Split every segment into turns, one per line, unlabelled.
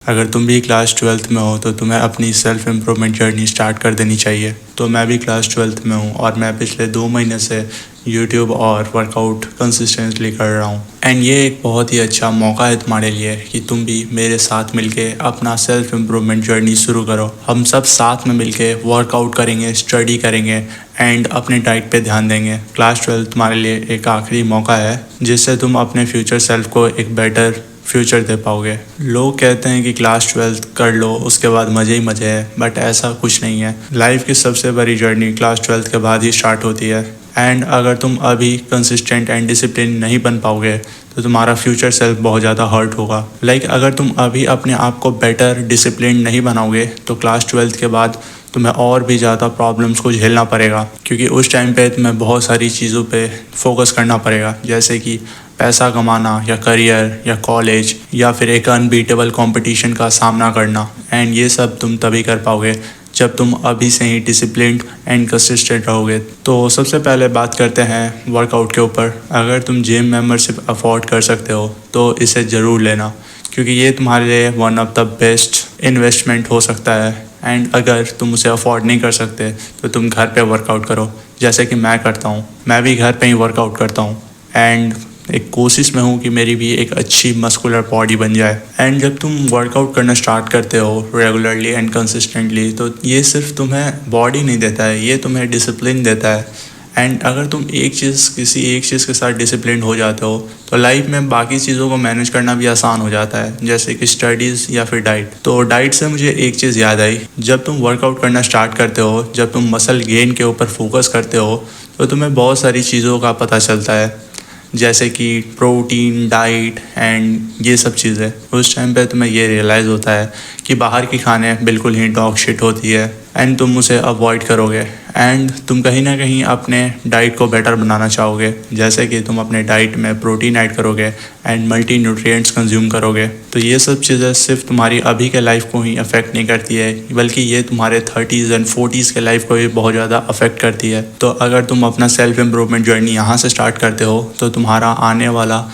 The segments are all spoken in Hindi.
अगर तुम भी क्लास 12th में हो तो तुम्हें अपनी सेल्फ इम्प्रूवमेंट जर्नी स्टार्ट कर देनी चाहिए। तो मैं भी क्लास 12th में हूँ और मैं पिछले 2 महीने से यूट्यूब और वर्कआउट कंसिस्टेंटली कर रहा हूँ। एंड ये एक बहुत ही अच्छा मौका है तुम्हारे लिए कि तुम भी मेरे साथ मिलके अपना सेल्फ इम्प्रूवमेंट जर्नी शुरू करो। हम सब साथ में मिलके वर्कआउट करेंगे, स्टडी करेंगे एंड अपने डाइट पे ध्यान देंगे। क्लास 12 तुम्हारे लिए एक आखिरी मौका है जिससे तुम अपने फ्यूचर सेल्फ को एक बेटर फ्यूचर दे पाओगे। लोग कहते हैं कि क्लास 12 कर लो उसके बाद मज़े ही मज़े है, बट ऐसा कुछ नहीं है। लाइफ की सबसे बड़ी जर्नी क्लास 12 के बाद ही स्टार्ट होती है। एंड अगर तुम अभी कंसिस्टेंट एंड डिसिप्लिन नहीं बन पाओगे तो तुम्हारा फ्यूचर सेल्फ बहुत ज़्यादा हर्ट होगा। अगर तुम अभी अपने आप को बेटर डिसिप्लिन नहीं बनाओगे तो क्लास 12 के बाद तुम्हें और भी ज़्यादा प्रॉब्लम्स को झेलना पड़ेगा, क्योंकि उस टाइम पे तुम्हें बहुत सारी चीज़ों पे फोकस करना पड़ेगा, जैसे कि पैसा कमाना या करियर या कॉलेज या फिर एक अनबीटेबल कंपटीशन का सामना करना। एंड ये सब तुम तभी कर पाओगे जब तुम अभी से ही डिसिप्लिन्ड एंड कंसिस्टेंट रहोगे। तो सबसे पहले बात करते हैं वर्कआउट के ऊपर। अगर तुम जिम मेंबरशिप अफोर्ड कर सकते हो तो इसे ज़रूर लेना, क्योंकि ये तुम्हारे लिए one of the best investment हो सकता है। एंड अगर तुम उसे अफोर्ड नहीं कर सकते तो तुम घर पे वर्कआउट करो, जैसे कि मैं करता हूँ। मैं भी घर पे ही वर्कआउट करता हूँ एंड एक कोशिश में हूँ कि मेरी भी एक अच्छी मस्कुलर बॉडी बन जाए। एंड जब तुम वर्कआउट करना स्टार्ट करते हो रेगुलरली एंड कंसिस्टेंटली तो ये सिर्फ तुम्हें बॉडी नहीं देता है, ये तुम्हें डिसिप्लिन देता है। एंड अगर तुम किसी एक चीज़ के साथ डिसिप्लिन हो जाते हो तो लाइफ में बाकी चीज़ों को मैनेज करना भी आसान हो जाता है, जैसे कि स्टडीज़ या फिर डाइट। तो डाइट से मुझे एक चीज़ याद आई, जब तुम वर्कआउट करना स्टार्ट करते हो, जब तुम मसल गेन के ऊपर फोकस करते हो तो तुम्हें बहुत सारी चीज़ों का पता चलता है, जैसे कि प्रोटीन, डाइट एंड ये सब चीज़ें। उस टाइम पे तुम्हें ये रियलाइज़ होता है कि बाहर की खाने बिल्कुल ही डॉग शिट होती है एंड तुम उसे अवॉइड करोगे। एंड तुम कहीं ना कहीं अपने डाइट को बेटर बनाना चाहोगे, जैसे कि तुम अपने डाइट में प्रोटीन ऐड करोगे एंड मल्टी न्यूट्रिएंट्स कंज्यूम करोगे। तो ये सब चीज़ें सिर्फ तुम्हारी अभी के लाइफ को ही अफेक्ट नहीं करती है, बल्कि ये तुम्हारे 30s एंड 40s के लाइफ को भी बहुत ज़्यादा अफेक्ट करती है। तो अगर तुम अपना सेल्फ इम्प्रूवमेंट जर्नी यहाँ से स्टार्ट करते हो तो तुम्हारा आने वाला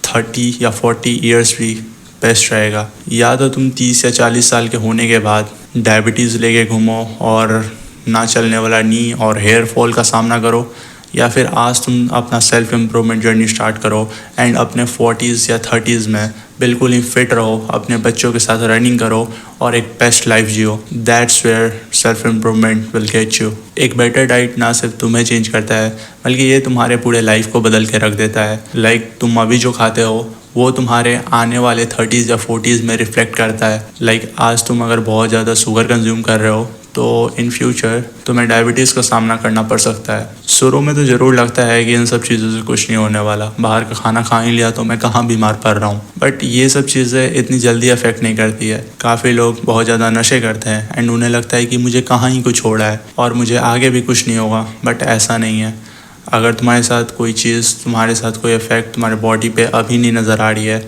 30 या 40 ईयर्स भी बेस्ट रहेगा। या तो तुम 30 या 40 साल के होने के बाद डायबिटीज़ लेके घूमो और ना चलने वाला नी और हेयर फॉल का सामना करो, या फिर आज तुम अपना सेल्फ इम्प्रूवमेंट जर्नी स्टार्ट करो एंड अपने 40s या 30s में बिल्कुल ही फिट रहो, अपने बच्चों के साथ रनिंग करो और एक बेस्ट लाइफ जियो। That's where self improvement will get you. एक बेटर डाइट ना सिर्फ तुम्हें चेंज करता है, बल्कि ये तुम्हारे पूरे लाइफ को बदल के रख देता है। तुम अभी जो खाते हो वो तुम्हारे आने वाले 30s या 40s में रिफ्लेक्ट करता है। आज तुम अगर बहुत ज़्यादा शुगर कंज्यूम कर रहे हो तो इन फ्यूचर तुम्हें डायबिटीज़ का सामना करना पड़ सकता है। शुरू में तो ज़रूर लगता है कि इन सब चीज़ों से कुछ नहीं होने वाला, बाहर का खाना खा ही लिया तो मैं कहाँ बीमार पड़ रहा हूँ, बट ये सब चीज़ें इतनी जल्दी अफेक्ट नहीं करती है। काफ़ी लोग बहुत ज़्यादा नशे करते हैं एंड उन्हें लगता है कि मुझे कहाँ ही कुछ हो रहा है और मुझे आगे भी कुछ नहीं होगा, बट ऐसा नहीं है। अगर तुम्हारे साथ कोई चीज़, तुम्हारे साथ कोई इफ़ेक्ट तुम्हारे बॉडी पे अभी नहीं नज़र आ रही है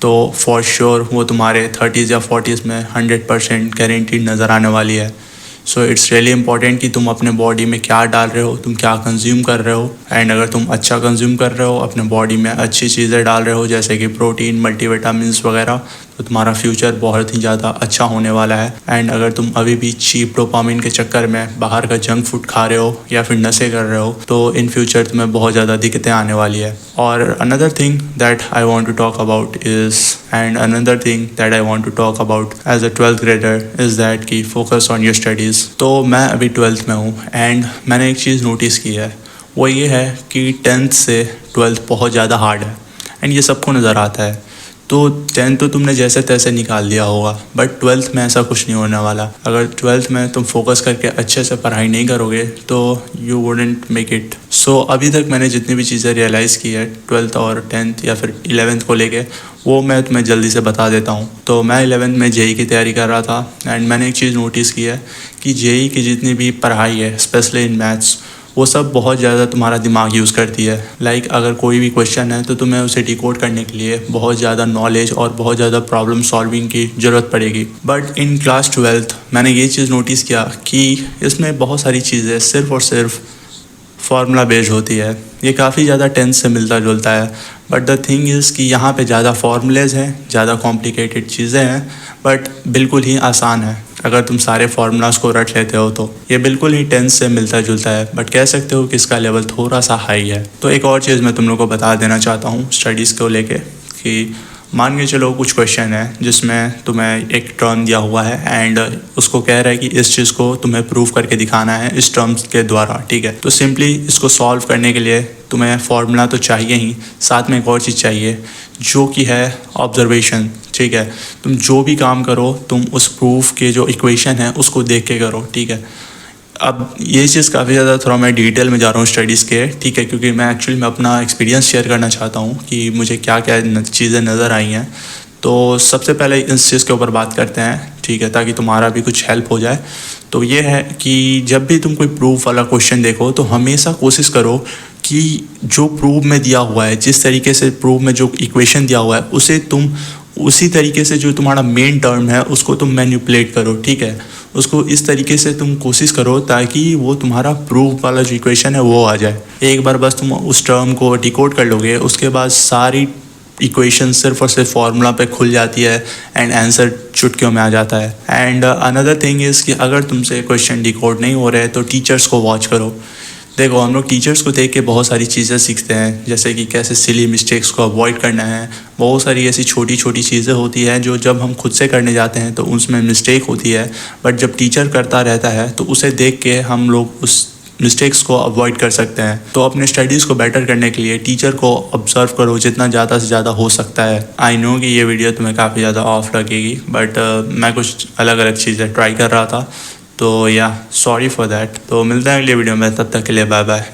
तो फॉर श्योर वो तुम्हारे 30s या 40s में 100% गारंटीड नज़र आने वाली है। सो इट्स रियली इंपॉर्टेंट कि तुम अपने बॉडी में क्या डाल रहे हो, तुम क्या कंज्यूम कर रहे हो। एंड अगर तुम अच्छा कंज्यूम कर रहे हो, अपने बॉडी में अच्छी चीज़ें डाल रहे हो जैसे कि प्रोटीन, मल्टीविटामिन्स वगैरह, तो तुम्हारा फ्यूचर बहुत ही ज़्यादा अच्छा होने वाला है। एंड अगर तुम अभी भी चीप डोपामिन के चक्कर में बाहर का जंक फूड खा रहे हो या फिर नशे कर रहे हो तो इन फ्यूचर तुम्हें बहुत ज़्यादा दिक्कतें आने वाली है। और another thing that I want to talk about as a 12th grader is that कि फोकस ऑन योर स्टडीज़। तो मैं अभी 12th में हूँ एंड मैंने एक चीज़ नोटिस की है, वो ये है कि 10th से 12th बहुत ज़्यादा हार्ड है एंड ये सबको नज़र आता है। तो 10th तो तुमने जैसे तैसे निकाल दिया होगा, बट 12th में ऐसा कुछ नहीं होने वाला। अगर 12th में तुम फोकस करके अच्छे से पढ़ाई नहीं करोगे तो यू वुडंट मेक इट। सो अभी तक मैंने जितनी भी चीज़ें रियलाइज़ की है 12th और 10th या फिर 11th को लेके, वो मैं तुम्हें जल्दी से बता देता हूँ। तो मैं 11th में जेई की तैयारी कर रहा था एंड मैंने एक चीज़ नोटिस की है कि जेई की जितनी भी पढ़ाई है, स्पेशली इन मैथ्स, वो सब बहुत ज़्यादा तुम्हारा दिमाग यूज़ करती है। अगर कोई भी क्वेश्चन है तो तुम्हें उसे डिकोड करने के लिए बहुत ज़्यादा नॉलेज और बहुत ज़्यादा प्रॉब्लम सॉल्विंग की ज़रूरत पड़ेगी। बट इन क्लास 12th मैंने ये चीज़ नोटिस किया कि इसमें बहुत सारी चीज़ें सिर्फ़ और सिर्फ फार्मूला बेस्ड होती है। ये काफ़ी ज़्यादा 10th से मिलता जुलता है, बट द थिंग इज़ कि यहाँ पे ज़्यादा फार्मूलेज हैं, ज़्यादा कॉम्प्लिकेटेड चीज़ें हैं, बट बिल्कुल ही आसान है अगर तुम सारे फार्मूलाज को रट लेते हो तो। ये बिल्कुल ही टेंथ से मिलता जुलता है, बट कह सकते हो कि इसका लेवल थोड़ा सा हाई है। तो एक और चीज़ मैं तुम लोग को बता देना चाहता हूँ स्टडीज़ को लेके कि मान के चलो कुछ क्वेश्चन है जिसमें तुम्हें एक टर्म दिया हुआ है एंड उसको कह रहा है कि इस चीज़ को तुम्हें प्रूव करके दिखाना है इस टर्म्स के द्वारा, ठीक है। तो सिंपली इसको सॉल्व करने के लिए तुम्हें फॉर्मूला तो चाहिए ही, साथ में एक और चीज़ चाहिए जो कि है ऑब्जर्वेशन, ठीक है। तुम जो भी काम करो तुम उस प्रूफ के जो इक्वेशन है उसको देख के करो, ठीक है। अब ये चीज़ काफ़ी ज़्यादा थोड़ा मैं डिटेल में जा रहा हूँ स्टडीज़ के, ठीक है, क्योंकि मैं एक्चुअली मैं अपना एक्सपीरियंस शेयर करना चाहता हूँ कि मुझे क्या क्या चीज़ें नज़र आई हैं। तो सबसे पहले इस चीज़ के ऊपर बात करते हैं, ठीक है, ताकि तुम्हारा भी कुछ हेल्प हो जाए। तो ये है कि जब भी तुम कोई प्रूफ वाला क्वेश्चन देखो तो हमेशा कोशिश करो कि जो प्रूफ में दिया हुआ है, जिस तरीके से प्रूफ में जो इक्वेशन दिया हुआ है उसे तुम उसी तरीके से जो तुम्हारा मेन टर्म है उसको तुम मैनिपुलेट करो, ठीक है। उसको इस तरीके से तुम कोशिश करो ताकि वो तुम्हारा प्रूफ वाला जो इक्वेशन है वो आ जाए। एक बार बस तुम उस टर्म को डिकोड कर लोगे उसके बाद सारी इक्वेशन सिर्फ और सिर्फ फार्मूला पे खुल जाती है एंड आंसर चुटकियों में आ जाता है। एंड अनदर थिंग इज़ कि अगर तुमसे क्वेश्चन डिकोड नहीं हो रहे तो टीचर्स को वॉच करो। देखो हम लोग टीचर्स को देख के बहुत सारी चीज़ें सीखते हैं, जैसे कि कैसे सिली मिस्टेक्स को अवॉइड करना है। बहुत सारी ऐसी छोटी छोटी चीज़ें होती हैं जो जब हम खुद से करने जाते हैं तो उसमें मिस्टेक होती है, बट जब टीचर करता रहता है तो उसे देख के हम लोग उस मिस्टेक्स को अवॉइड कर सकते हैं। तो अपने स्टडीज़ को बेटर करने के लिए टीचर को ऑब्जर्व करो जितना ज़्यादा से ज़्यादा हो सकता है। आई नो कि ये वीडियो तुम्हें काफ़ी ज़्यादा ऑफ लगेगी, बट मैं कुछ अलग अलग चीज़ें ट्राई कर रहा था, तो या सॉरी फॉर दैट। तो मिलते हैं अगले वीडियो में, तब तक के लिए बाय बाय।